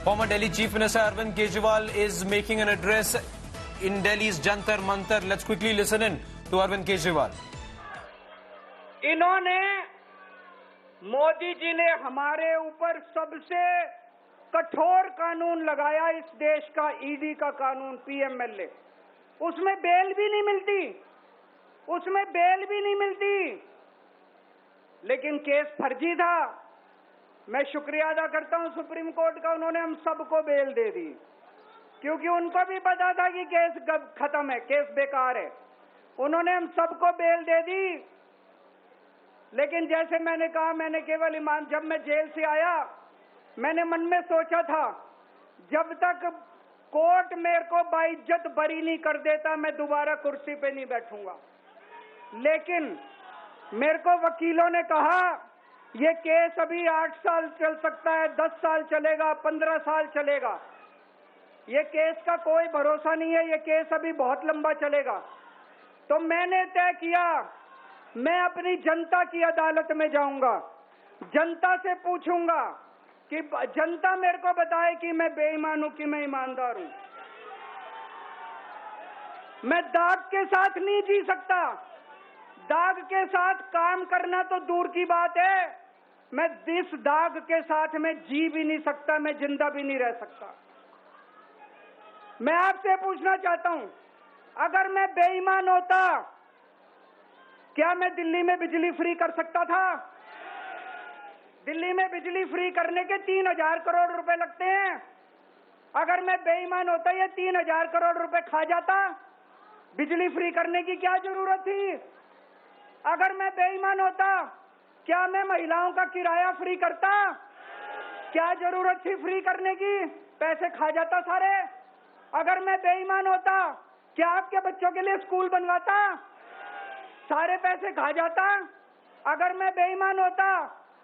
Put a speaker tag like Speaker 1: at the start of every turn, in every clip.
Speaker 1: Former Delhi Chief Minister Arvind Kejriwal is making an address in Delhi's Jantar Mantar. Let's quickly listen in to Arvind Kejriwal.
Speaker 2: इन्होंने मोदी जी ने हमारे ऊपर सबसे कठोर कानून लगाया, इस देश का ईडी का कानून, पीएमएलए। उसमें बेल भी नहीं मिलती, लेकिन केस फर्जी था। मैं शुक्रिया अदा करता हूं सुप्रीम कोर्ट का, उन्होंने हम सबको बेल दे दी, क्योंकि उनको भी पता था कि केस खत्म है, केस बेकार है। उन्होंने हम सबको बेल दे दी। लेकिन जैसे मैंने कहा, मैंने केवल ईमान, जब मैं जेल से आया मैंने मन में सोचा था, जब तक कोर्ट मेरे को बाइज्जत बरी नहीं कर देता मैं दोबारा कुर्सी पे नहीं बैठूंगा। लेकिन मेरे को वकीलों ने कहा ये केस अभी 8 साल चल सकता है, 10 साल चलेगा, 15 साल चलेगा। ये केस का कोई भरोसा नहीं है, ये केस अभी बहुत लंबा चलेगा। तो मैंने तय किया, मैं अपनी जनता की अदालत में जाऊंगा, जनता से पूछूंगा कि जनता मेरे को बताए कि मैं बेईमान हूं कि मैं ईमानदार हूं। मैं दाग के साथ नहीं जी सकता, दाग के साथ काम करना तो दूर की बात है, मैं इस दाग के साथ में जी भी नहीं सकता, मैं जिंदा भी नहीं रह सकता। मैं आपसे पूछना चाहता हूं, अगर मैं बेईमान होता, क्या मैं दिल्ली में बिजली फ्री कर सकता था? दिल्ली में बिजली फ्री करने के 3000 करोड़ रुपए लगते हैं। अगर मैं बेईमान होता, ये 3000 करोड़ रुपए खा जाता, बिजली फ्री करने की क्या जरूरत थी? अगर मैं बेईमान होता, क्या मैं महिलाओं का किराया फ्री करता? क्या जरूरत थी फ्री करने की? पैसे खा जाता सारे। अगर मैं बेईमान होता, क्या आपके बच्चों के लिए स्कूल बनवाता? सारे पैसे खा जाता। अगर मैं बेईमान होता,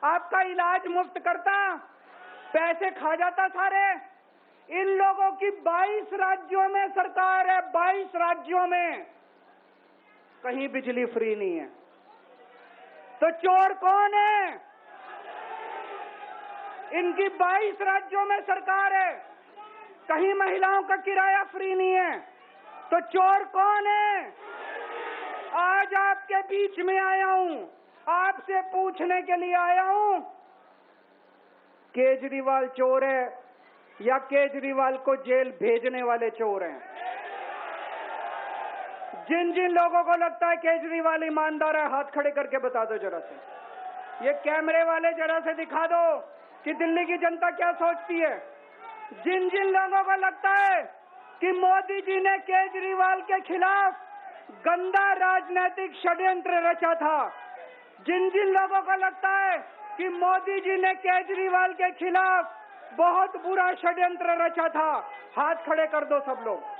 Speaker 2: आपका इलाज मुफ्त करता, पैसे खा जाता सारे। इन लोगों की 22 राज्यों में सरकार है, 22 राज्यों में कहीं बिजली फ्री नहीं है। तो चोर कौन है? इनकी 22 राज्यों में सरकार है, कहीं महिलाओं का किराया फ्री नहीं है। तो चोर कौन है? आज आपके बीच में आया हूं, आपसे पूछने के लिए आया हूं, केजरीवाल चोर है या केजरीवाल को जेल भेजने वाले चोर हैं? जिन जिन लोगों को लगता है केजरीवाल ईमानदार है, हाथ खड़े करके बता दो जरा से। ये कैमरे वाले जरा से दिखा दो कि दिल्ली की जनता क्या सोचती है। जिन जिन लोगों को लगता है कि मोदी जी ने केजरीवाल के खिलाफ गंदा राजनीतिक षड्यंत्र रचा था, जिन जिन लोगों को लगता है कि मोदी जी ने केजरीवाल के खिलाफ बहुत बुरा षड्यंत्र रचा था, हाथ खड़े कर दो सब लोग।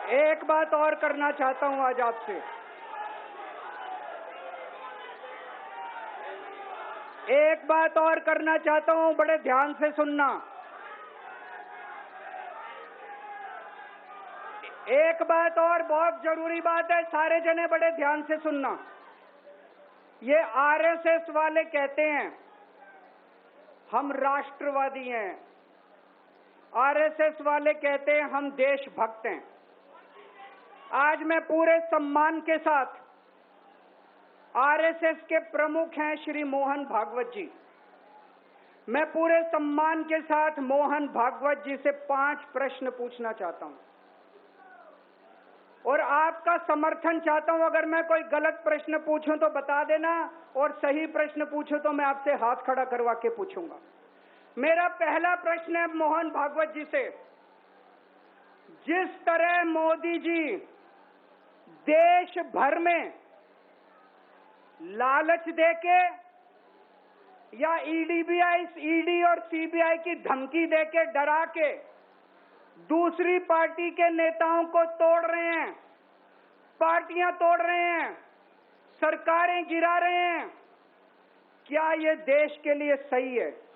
Speaker 2: एक बात और करना चाहता हूं आज आपसे। एक बात और करना चाहता हूं, बड़े ध्यान से सुनना। एक बात और बहुत जरूरी बात है, सारे जने बड़े ध्यान से सुनना। ये आरएसएस वाले कहते हैं हम राष्ट्रवादी हैं, आरएसएस वाले कहते हैं हम देशभक्त हैं। आज मैं पूरे सम्मान के साथ, आरएसएस के प्रमुख हैं श्री मोहन भागवत जी, मैं पूरे सम्मान के साथ मोहन भागवत जी से 5 प्रश्न पूछना चाहता हूं और आपका समर्थन चाहता हूं। अगर मैं कोई गलत प्रश्न पूछूं तो बता देना, और सही प्रश्न पूछूं तो मैं आपसे हाथ खड़ा करवा के पूछूंगा। मेरा पहला प्रश्न है मोहन भागवत जी से, जिस तरह मोदी जी देश भर में लालच देके या ईडी और सीबीआई की धमकी देके, डरा के दूसरी पार्टी के नेताओं को तोड़ रहे हैं, पार्टियां तोड़ रहे हैं, सरकारें गिरा रहे हैं, क्या ये देश के लिए सही है?